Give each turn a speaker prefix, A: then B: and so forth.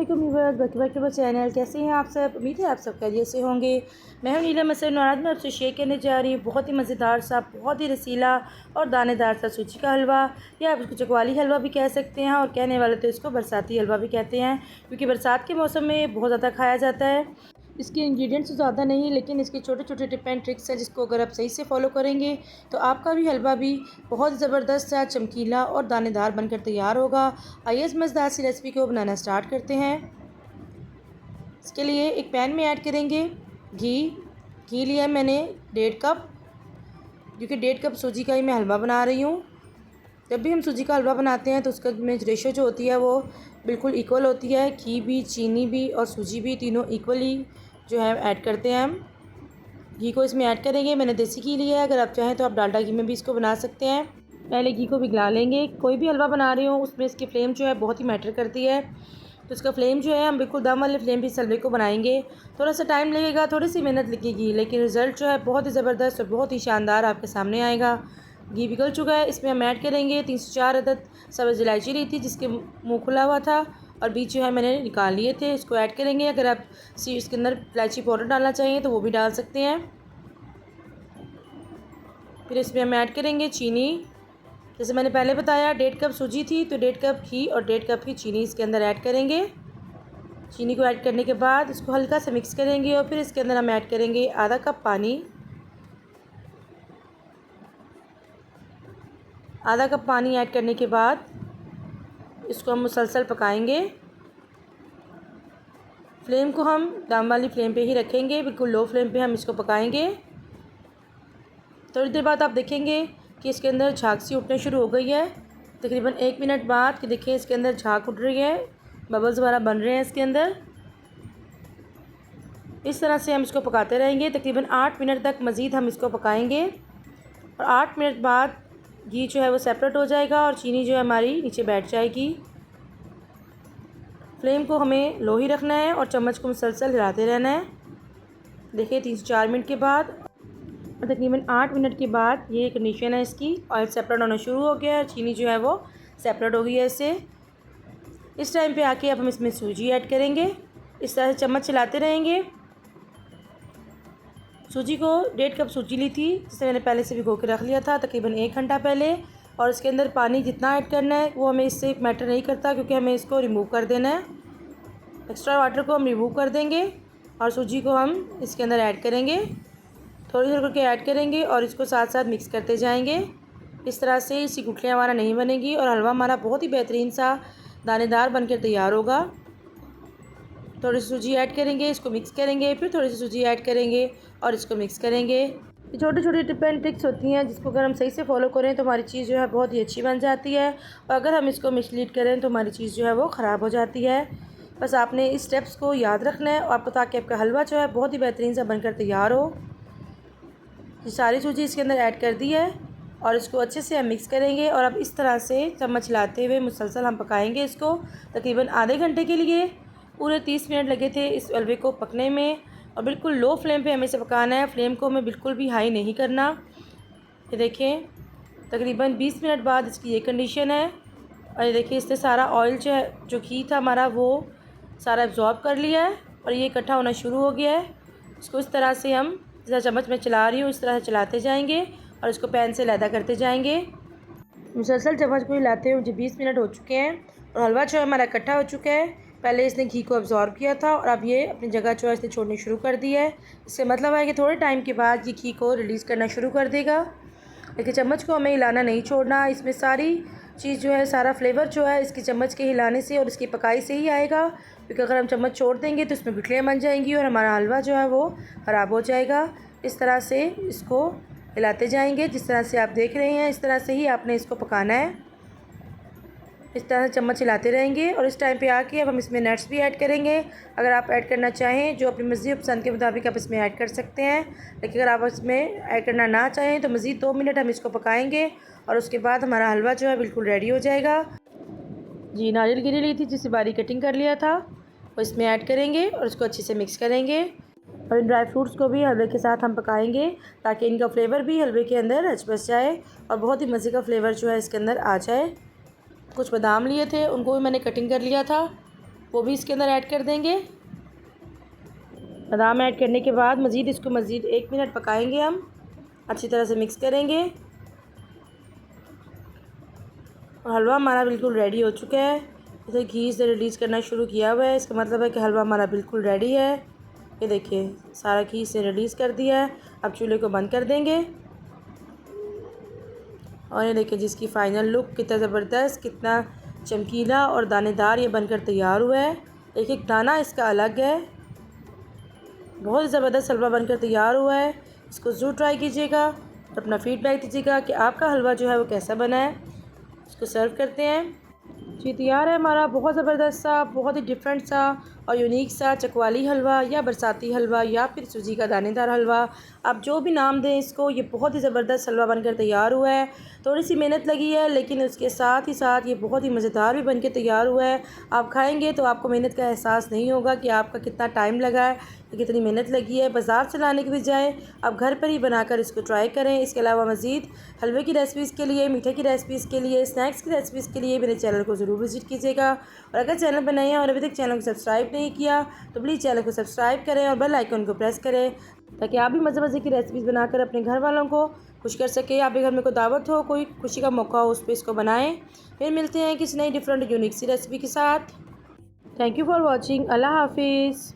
A: अस्सलामुअलैकुम viewers, welcome back to my channel. कैसे हैं आप सब? उम्मीद है आप सब खैरियत से होंगे। मैं हूं नीलम असद। आज मैं आपसे शेयर करने जा रही हूं बहुत ही मज़ेदार सा, बहुत ही रसीला और दानेदार सा सूजी का हलवा, या आप इसको चकवाली हलवा भी कह सकते हैं, और कहने वाले तो इसको बरसाती हलवा भी कहते हैं, क्योंकि बरसात के मौसम में बहुत ज़्यादा खाया जाता है। इसके इंग्रेडिएंट्स तो ज़्यादा नहीं, लेकिन इसके छोटे छोटे टिप एंड ट्रिक्स हैं, जिसको अगर आप सही से फॉलो करेंगे तो आपका भी हलवा भी बहुत ज़बरदस्त सा, चमकीला और दानेदार बनकर तैयार होगा। आइए इस मज़ेदार सी रेसिपी को बनाना स्टार्ट करते हैं। इसके लिए एक पैन में ऐड करेंगे घी। घी लिया मैंने 1.5 कप, क्योंकि 1.5 कप सूजी का ही मैं हलवा बना रही हूँ। जब भी हम सूजी का हलवा बनाते हैं तो उसका में रेशो जो होती है वो बिल्कुल इक्वल होती है। घी भी, चीनी भी और सूजी भी तीनों इक्वली जो है ऐड करते हैं हम। घी को इसमें ऐड करेंगे। मैंने देसी घी लिया है, अगर आप चाहें तो आप डालडा घी में भी इसको बना सकते हैं। पहले घी को पिघला लेंगे। कोई भी हलवा बना रहे हो उसमें इसकी फ्लेम जो है बहुत ही मैटर करती है, तो इसका फ्लेम जो है हम बिल्कुल दम वाले फ्लेम पे इस हलवे को बनाएंगे। थोड़ा सा टाइम लगेगा, थोड़ी सी मेहनत लगेगी, लेकिन रिज़ल्ट जो है बहुत ही ज़बरदस्त और बहुत ही शानदार आपके सामने आएगा। घी पिघल चुका है, इसमें हम ऐड करेंगे 3 से 4 अदद सब्ज़ इलायची ली थी, जिसके मुँह खुला हुआ था और बीज जो है मैंने निकाल लिए थे। इसको ऐड करेंगे। अगर आप इसके अंदर इलायची पाउडर डालना चाहिए तो वो भी डाल सकते हैं। फिर इसमें हम ऐड करेंगे चीनी। जैसे मैंने पहले बताया 1.5 कप सूजी थी, तो 1.5 कप घी और 1.5 कप की चीनी इसके अंदर ऐड करेंगे। चीनी को ऐड करने के बाद इसको हल्का सा मिक्स करेंगे, और फिर इसके अंदर हम ऐड करेंगे आधा कप पानी। आधा कप पानी ऐड करने के बाद इसको हम मुसलसल पकाएंगे। फ्लेम को हम दम वाली फ्लेम पे ही रखेंगे, बिल्कुल लो फ्लेम पे हम इसको पकाएंगे। थोड़ी देर बाद आप देखेंगे कि इसके अंदर झाग सी उठने शुरू हो गई है। तकरीबन 1 मिनट बाद कि देखिए इसके अंदर झाग उठ रही है, बबल्स वगैरह बन रहे हैं इसके अंदर। इस तरह से हम इसको पकाते रहेंगे। तकरीबन 8 मिनट तक मज़ीद हम इसको पकाएंगे, और 8 मिनट बाद घी जो है वो सेपरेट हो जाएगा और चीनी जो है हमारी नीचे बैठ जाएगी। फ्लेम को हमें लो ही रखना है और चम्मच को मुसलसल हिलाते रहना है। देखिए 3 से 4 मिनट के बाद, तकरीबन 8 मिनट के बाद ये कंडीशन है इसकी। ऑयल सेपरेट होना शुरू हो गया है, चीनी जो है वो सेपरेट हो गई है इससे। इस टाइम पे आके अब हम इसमें सूजी ऐड करेंगे। इस तरह से चम्मच चलाते रहेंगे। सूजी को 1.5 कप सूजी ली थी, जिसे मैंने पहले से भिगो के रख लिया था तकरीबन 1 घंटा पहले। और इसके अंदर पानी जितना ऐड करना है वो हमें इससे मैटर नहीं करता, क्योंकि हमें इसको रिमूव कर देना है। एक्स्ट्रा वाटर को हम रिमूव कर देंगे और सूजी को हम इसके अंदर ऐड करेंगे। थोड़ी थोड़ी करके ऐड करेंगे और इसको साथ साथ मिक्स करते जाएंगे। इस तरह से इसकी गुठलियाँ हमारा नहीं बनेगी और हलवा हमारा बहुत ही बेहतरीन सा दानेदार बनकर तैयार होगा। थोड़ी सी सूजी ऐड करेंगे, इसको मिक्स करेंगे, फिर थोड़ी सी सूजी ऐड करेंगे और इसको मिक्स करेंगे। ये छोटी छोटी टिप एंड ट्रिक्स होती हैं, जिसको अगर हम सही से फॉलो करें तो हमारी चीज़ जो है बहुत ही अच्छी बन जाती है, और अगर हम इसको मिसलीड करें तो हमारी चीज़ जो है वो ख़राब हो जाती है। बस आपने इस स्टेप्स को याद रखना है, और ताकि आपका हलवा जो है बहुत ही बेहतरीन सा बनकर तैयार हो। ये सारी सूजी इसके अंदर ऐड कर दी है और इसको अच्छे से हम मिक्स करेंगे। और अब इस तरह से चम्मच हिलाते हुए मुसलसल हम पकाएंगे इसको तकरीबन आधे घंटे के लिए। पूरे 30 मिनट लगे थे इस हलवे को पकने में, और बिल्कुल लो फ्लेम पे हमें इसे पकाना है। फ्लेम को हमें बिल्कुल भी हाई नहीं करना। ये देखें तकरीबन 20 मिनट बाद इसकी ये कंडीशन है। और ये देखिए इससे सारा ऑयल जो घी था हमारा वो सारा एब्जॉर्ब कर लिया है और ये इकट्ठा होना शुरू हो गया है। इसको इस तरह से हम, जैसा चम्मच में चला रही हूँ इस तरह से चलाते जाएंगे और इसको पैन से अलहदा करते जाएंगे। मुसलसल चम्मच को हिलाते हुए मुझे 20 मिनट हो चुके हैं और हलवा जो है हमारा इकट्ठा हो चुका है। पहले इसने घी को अब्जॉर्ब किया था और अब ये अपनी जगह जो है इसने छोड़नी शुरू कर दी है। इससे मतलब है कि थोड़े टाइम के बाद ये घी को रिलीज़ करना शुरू कर देगा, लेकिन चम्मच को हमें हिलाना नहीं छोड़ना। इसमें सारी चीज़ जो है, सारा फ्लेवर जो है इसकी चम्मच के हिलाने से और इसकी पकाई से ही आएगा, क्योंकि अगर हम चम्मच छोड़ देंगे तो इसमें गुठलियाँ बन जाएंगी और हमारा हलवा जो है वो ख़राब हो जाएगा। इस तरह से इसको हिलाते जाएंगे, जिस तरह से आप देख रहे हैं इस तरह से ही आपने इसको पकाना है। इस तरह से चम्मच हिलाते रहेंगे। और इस टाइम पे आके अब हम इसमें नट्स भी ऐड करेंगे। अगर आप ऐड करना चाहें, जो अपनी मर्ज़ी पसंद के मुताबिक आप इसमें ऐड कर सकते हैं, लेकिन अगर आप इसमें ऐड करना ना चाहें तो मज़ीद 2 मिनट हम इसको पकाएंगे और उसके बाद हमारा हलवा जो है बिल्कुल रेडी हो जाएगा। जी, नारियल गिरी ली थी जिसे बारीक कटिंग कर लिया था, वो इसमें ऐड करेंगे और उसको अच्छे से मिक्स करेंगे। और इन ड्राई फ्रूट्स को भी हलवे के साथ हम पकाएंगे, ताकि इनका फ्लेवर भी हलवे के अंदर रच बस जाए और बहुत ही मज़े का फ्लेवर जो है इसके अंदर आ जाए। कुछ बादाम लिए थे, उनको भी मैंने कटिंग कर लिया था, वो भी इसके अंदर ऐड कर देंगे। बादाम ऐड करने के बाद इसको मज़ीद 1 मिनट पकाएंगे हम, अच्छी तरह से मिक्स करेंगे। और हलवा हमारा बिल्कुल रेडी हो चुका है। इसे घी से रिलीज़ करना शुरू किया हुआ है, इसका मतलब है कि हलवा हमारा बिल्कुल रेडी है। ये देखिए सारा घी से रिलीज़ कर दिया है। अब चूल्हे को बंद कर देंगे और ये देखिए जिसकी फ़ाइनल लुक कितना ज़बरदस्त, कितना चमकीला और दानेदार ये बनकर तैयार हुआ है। एक एक दाना इसका अलग है। बहुत ज़बरदस्त हलवा बनकर तैयार हुआ है। इसको ज़रूर ट्राई कीजिएगा और अपना फ़ीडबैक दीजिएगा कि आपका हलवा जो है वो कैसा बना है। इसको सर्व करते हैं। जी तैयार है हमारा बहुत ज़बरदस्त सा, बहुत ही डिफरेंट सा और यूनिक सा चकवाली हलवा या बरसाती हलवा या फिर सूजी का दानेदार हलवा, आप जो भी नाम दें इसको। ये बहुत ही ज़बरदस्त हलवा बनकर तैयार हुआ है। थोड़ी सी मेहनत लगी है लेकिन उसके साथ ही साथ ये बहुत ही मज़ेदार भी बनकर तैयार हुआ है। आप खाएंगे तो आपको मेहनत का एहसास नहीं होगा कि आपका कितना टाइम लगा है, कितनी मेहनत लगी है। बाज़ार से लाने के बजाय आप घर पर ही बनाकर इसको ट्राई करें। इसके अलावा मज़ीद हलवे की रेसिपीज़ के लिए, मीठे की रेसिपीज़ के लिए, स्नैक्स की रेसिपीज़ के लिए मेरे चैनल को ज़रूर विज़िट कीजिएगा। और अगर चैनल पर नए हैं और अभी तक चैनल को सब्सक्राइब नहीं किया तो प्लीज़ चैनल को सब्सक्राइब करें और बेल आइकन को प्रेस करें ताकि आप भी मज़े मज़े की रेसिपीज़ बनाकर अपने घर वालों को खुश कर सकें। आपके घर में कोई दावत हो, कोई खुशी का मौका हो, उस पर इसको बनाएं। फिर मिलते हैं किसी नई डिफरेंट यूनिक सी रेसिपी के साथ। Thank you for watching. अल्लाह हाफिज़।